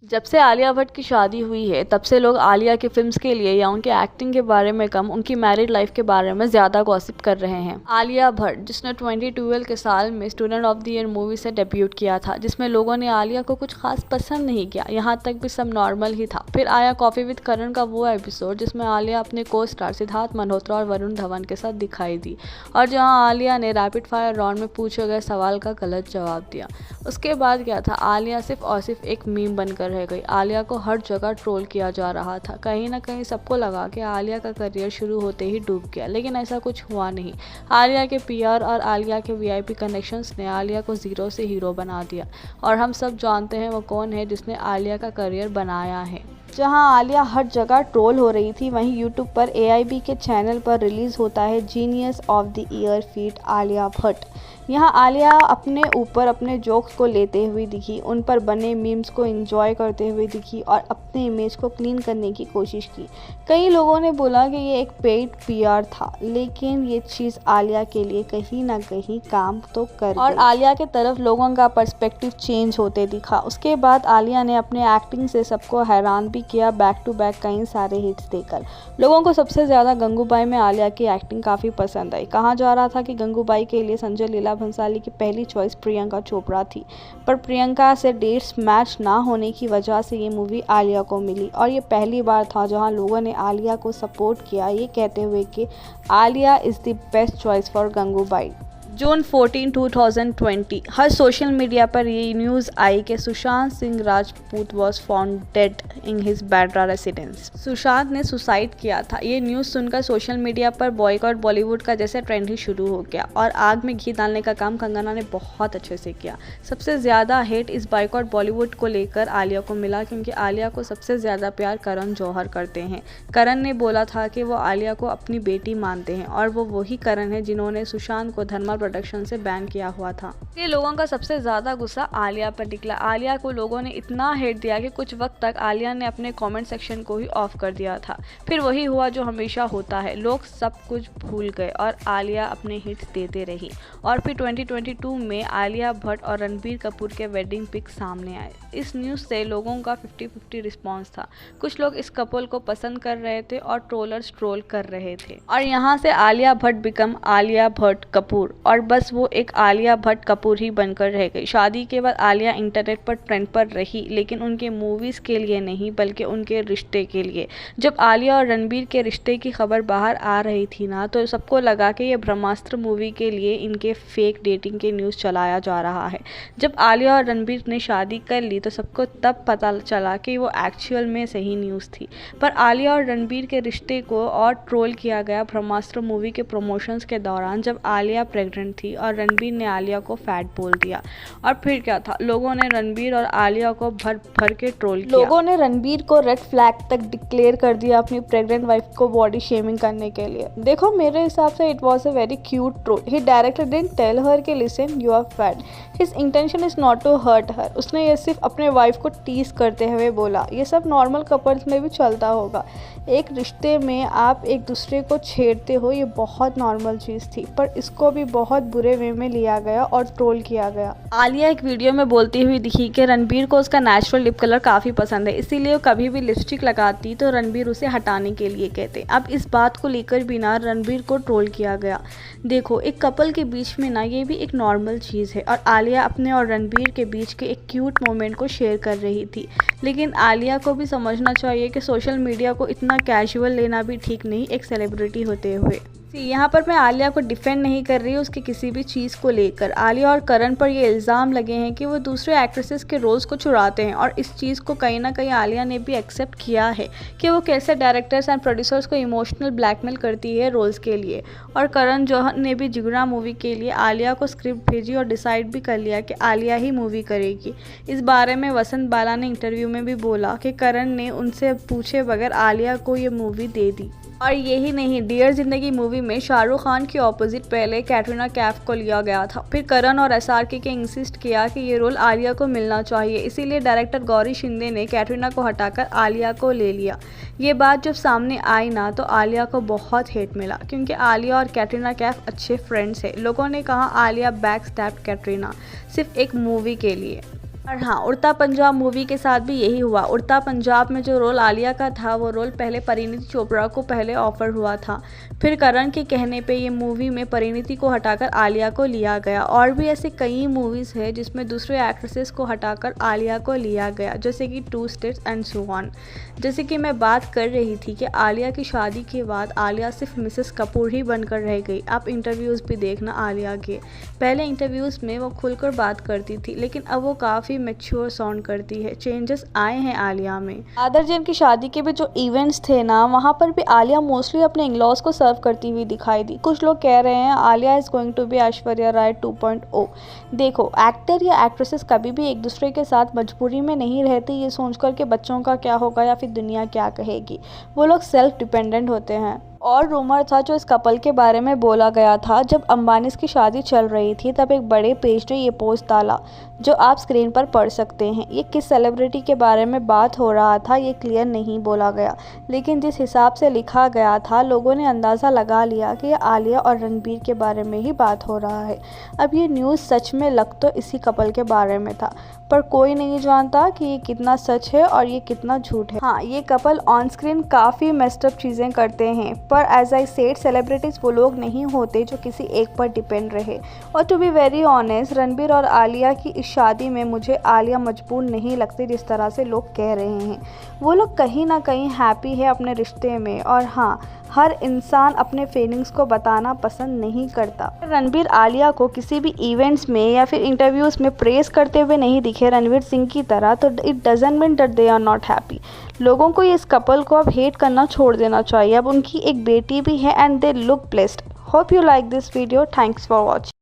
जब से आलिया भट्ट की शादी हुई है तब से लोग आलिया की फिल्म्स के लिए या उनके एक्टिंग के बारे में कम उनकी मैरिड लाइफ के बारे में ज़्यादा गॉसिप कर रहे हैं। आलिया भट्ट जिसने 2012 के साल में student of the year movie से डेब्यूट किया था, जिसमें लोगों ने आलिया को कुछ खास पसंद नहीं किया, यहाँ तक भी सब नॉर्मल ही था। फिर आया कॉफ़ी विद करण का वो एपिसोड जिसमें आलिया अपने को स्टार सिद्धार्थ मल्होत्रा और वरुण धवन के साथ दिखाई दी, और जहाँ आलिया ने रैपिड फायर राउंड में पूछे गए सवाल का गलत जवाब दिया। उसके बाद क्या था, आलिया सिर्फ और सिर्फ एक मीम बनकर रह गई। आलिया को हर जगह ट्रोल किया जा रहा था। कहीं ना कहीं सबको लगा कि आलिया का करियर शुरू होते ही डूब गया, लेकिन ऐसा कुछ हुआ नहीं। आलिया के पीआर और आलिया के वीआईपी कनेक्शंस ने आलिया को जीरो से हीरो बना दिया, और हम सब जानते हैं वो कौन है जिसने आलिया का करियर बनाया है। जहां आलिया हर जगह ट्रोल हो रही थी, वहीं यूट्यूब पर एआईबी के चैनल पर रिलीज होता है genius of the year feet Alia Bhatt. यहाँ आलिया अपने ऊपर अपने जोक्स को लेते हुए दिखी, उन पर बने मीम्स को एंजॉय करते हुए दिखी और अपने इमेज को क्लीन करने की कोशिश की। कई लोगों ने बोला कि ये एक पेड पीआर था, लेकिन ये चीज़ आलिया के लिए कहीं ना कहीं काम तो कर और आलिया के तरफ लोगों का पर्सपेक्टिव चेंज होते दिखा। उसके बाद आलिया ने अपने एक्टिंग से सबको हैरान भी किया, बैक टू बैक कई सारे हिट्स देकर। लोगों को सबसे ज़्यादा गंगूबाई में आलिया की एक्टिंग काफ़ी पसंद आई। कहा जा रहा था कि गंगूबाई के लिए संजय लीला भंसाली की पहली चॉइस प्रियंका चोपड़ा थी, पर प्रियंका से डेट्स मैच ना होने की वजह से ये मूवी आलिया को मिली, और ये पहली बार था जहां लोगों ने आलिया को सपोर्ट किया, ये कहते हुए कि Alia is the best choice for Gangubai. June 14, 2020 her social media पर ये न्यूज़ आई कि Sushant Singh Rajput was found dead in his Bandra residence. Sushant ने सुसाइड किया था। ये न्यूज़ सुनकर सोशल मीडिया पर बॉयकॉट बॉलीवुड का जैसे ट्रेंड ही शुरू हो गया, और आग में घी डालने का काम कंगना ने बहुत अच्छे से किया। सबसे ज़्यादा हेट इस बॉयकॉट बॉलीवुड को लेकर आलिया को मिला, क्योंकि आलिया को सबसे ज़्यादा प्यार करण जौहर करते हैं। करण ने बोला था कि वो आलिया को अपनी बेटी मानते हैं, और वो वही करण है जिन्होंने सुशांत को धर्मा प्रोडक्शन से बैन किया हुआ था। ये लोगों का सबसे ज्यादा गुस्सा आलिया पर निकला। आलिया को लोगों ने इतना हेट दिया कि कुछ वक्त तक आलिया ने अपने कमेंट सेक्शन को ही ऑफ कर दिया था। फिर वही हुआ जो हमेशा होता है, लोग सब कुछ भूल गए और आलिया अपने हिट्स देते रही। और फिर 2022 में आलिया भट्ट और रणबीर कपूर के वेडिंग पिक सामने आए। इस न्यूज़ से लोगों का 50-50 रिस्पॉन्स था। कुछ लोग इस कपल को पसंद कर रहे थे और ट्रोलर्स ट्रोल कर रहे थे, और यहाँ से आलिया भट्ट बिकम आलिया भट्ट कपूर, और बस वो एक आलिया भट्ट कपूर ही बनकर रह गई। शादी के बाद आलिया इंटरनेट पर ट्रेंड पर रही, लेकिन उनके मूवीज़ के लिए नहीं, बल्कि उनके रिश्ते के लिए। जब आलिया और रणबीर के रिश्ते की खबर बाहर आ रही थी ना, तो सबको लगा कि ये ब्रह्मास्त्र मूवी के लिए इनके फेक डेटिंग के न्यूज़ चलाया जा रहा है। जब आलिया और रणबीर ने शादी कर ली तो सबको तब पता चला कि वो एक्चुअल में सही न्यूज़ थी। पर आलिया और रणबीर के रिश्ते को और ट्रोल किया गया ब्रह्मास्त्र मूवी के प्रमोशंस के दौरान, जब आलिया प्रेग्नेंट थी और रणबीर ने आलिया को फैट बोल दिया। और फिर क्या था, लोगों ने रणबीर और आलिया को भर भर के ट्रोल किया। लोगों ने रणबीर को रेड फ्लैग तक डिक्लेयर कर दिया अपनी प्रेग्नेंट वाइफ को बॉडी शेमिंग करने के लिए। देखो, मेरे हिसाब से it was a very cute troll. He directly didn't tell her कि listen you are fat, his intention is not to hurt her. उसने ये सिर्फ अपने वाइफ को टीज करते हुए बोला। ये सब नॉर्मल कपल्स में भी चलता होगा। एक रिश्ते में आप एक दूसरे को छेड़ते हो, ये बहुत नॉर्मल चीज़ थी, पर इसको भी बहुत बुरे वे में लिया गया और ट्रोल किया गया। आलिया एक वीडियो में बोलती हुई दिखी कि रणबीर को उसका नेचुरल लिप कलर काफ़ी पसंद है, इसीलिए वो कभी भी लिपस्टिक लगाती तो रणबीर उसे हटाने के लिए कहते। अब इस बात को लेकर भी ना रणबीर को ट्रोल किया गया। देखो, एक कपल के बीच में ना ये भी एक नॉर्मल चीज़ है, और आलिया अपने और रणबीर के बीच के एक क्यूट मोमेंट को शेयर कर रही थी। लेकिन आलिया को भी समझना चाहिए कि सोशल मीडिया को इतना कैजुअल लेना भी ठीक नहीं, एक सेलिब्रिटी होते हुए। यहाँ पर मैं आलिया को डिफेंड नहीं कर रही हूँ उसकी किसी भी चीज़ को लेकर। आलिया और करण पर ये इल्ज़ाम लगे हैं कि वो दूसरे एक्ट्रेसेस के रोल्स को चुराते हैं, और इस चीज़ को कहीं ना कहीं आलिया ने भी एक्सेप्ट किया है कि वो कैसे डायरेक्टर्स एंड प्रोड्यूसर्स को इमोशनल ब्लैकमेल करती है रोल्स के लिए। और करण जौहर ने भी जिगरा मूवी के लिए आलिया को स्क्रिप्ट भेजी और डिसाइड भी कर लिया कि आलिया ही मूवी करेगी। इस बारे में वसंत बाला ने इंटरव्यू में भी बोला कि करण ने उनसे पूछे बगैर आलिया को ये मूवी दे दी। और यही नहीं, डियर जिंदगी मूवी में शाहरुख खान के ऑपोजिट पहले कैटरीना कैफ को लिया गया था। फिर करण और एसआरके के इंसिस्ट किया कि ये रोल आलिया को मिलना चाहिए, इसीलिए डायरेक्टर गौरी शिंदे ने कैटरीना को हटाकर आलिया को ले लिया। ये बात जब सामने आई ना, तो आलिया को बहुत हेट मिला, क्योंकि आलिया और कैटरीना कैफ अच्छे फ्रेंड्स हैं। लोगों ने कहा आलिया बैक स्टैप कैटरीना सिर्फ एक मूवी के लिए। और हाँ, उड़ता पंजाब मूवी के साथ भी यही हुआ। उड़ता पंजाब में जो रोल आलिया का था, वो रोल पहले परिणीति चोपड़ा को पहले ऑफर हुआ था। फिर करण के कहने पे ये मूवी में परिणीति को हटाकर आलिया को लिया गया। और भी ऐसे कई मूवीज़ है जिसमें दूसरे एक्ट्रेसेस को हटाकर आलिया को लिया गया, जैसे कि 2 स्टेट्स एंड सो ऑन। जैसे कि मैं बात कर रही थी कि आलिया की शादी के बाद आलिया सिर्फ मिसेस कपूर ही बनकर रह गई। आप इंटरव्यूज़ भी देखना आलिया के। पहले इंटरव्यूज़ में वो खुलकर बात करती थी, लेकिन अब वो काफ़ी मैच्योर साउंड करती है। चेंजेस आए हैं आलिया में। आदर जैन की शादी के भी जो इवेंट्स थे ना, वहाँ पर भी आलिया मोस्टली अपने इंलॉज को सर्व करती हुई दिखाई दी। कुछ लोग कह रहे हैं Alia is going to be Aishwarya Rai 2.0। देखो, एक्टर या एक्ट्रेसेस कभी भी एक दूसरे के साथ मजबूरी में नहीं रहते ये सोचकर कि बच्चों का क्या होगा या फिर दुनिया क्या कहेगी। वो लोग सेल्फ डिपेंडेंट होते हैं। और रूमर था जो इस कपल के बारे में बोला गया था, जब अंबानीज की शादी चल रही थी तब एक बड़े पेज ने ये पोस्ट डाला जो आप स्क्रीन पर पढ़ सकते हैं। ये किस सेलिब्रिटी के बारे में बात हो रहा था ये क्लियर नहीं बोला गया, लेकिन जिस हिसाब से लिखा गया था लोगों ने अंदाज़ा लगा लिया कि ये आलिया और रणबीर के बारे में ही बात हो रहा है। अब ये न्यूज़ सच में लग तो इसी कपल के बारे में था, पर कोई नहीं जानता कि ये कितना सच है और ये कितना झूठ है। हाँ, ये कपल ऑन स्क्रीन काफ़ी मेस्ड अप चीज़ें करते हैं, पर एज आई सेड सेलिब्रिटीज़ वो लोग नहीं होते जो किसी एक पर डिपेंड रहे। और to be very honest, Ranbir और आलिया की इस शादी में मुझे आलिया मजबूर नहीं लगती जिस तरह से लोग कह रहे हैं। वो लोग कहीं ना कहीं हैप्पी है अपने रिश्ते में। और हाँ, हर इंसान अपने फीलिंग्स को बताना पसंद नहीं करता। रणबीर आलिया को किसी भी इवेंट्स में या फिर इंटरव्यूज़ में प्रेस करते हुए नहीं दिखे रणवीर सिंह की तरह, तो it doesn't mean that they are not happy. लोगों को इस कपल को अब हेट करना छोड़ देना चाहिए। अब उनकी एक बेटी भी है and they look blessed. Hope you like this video. Thanks for watching.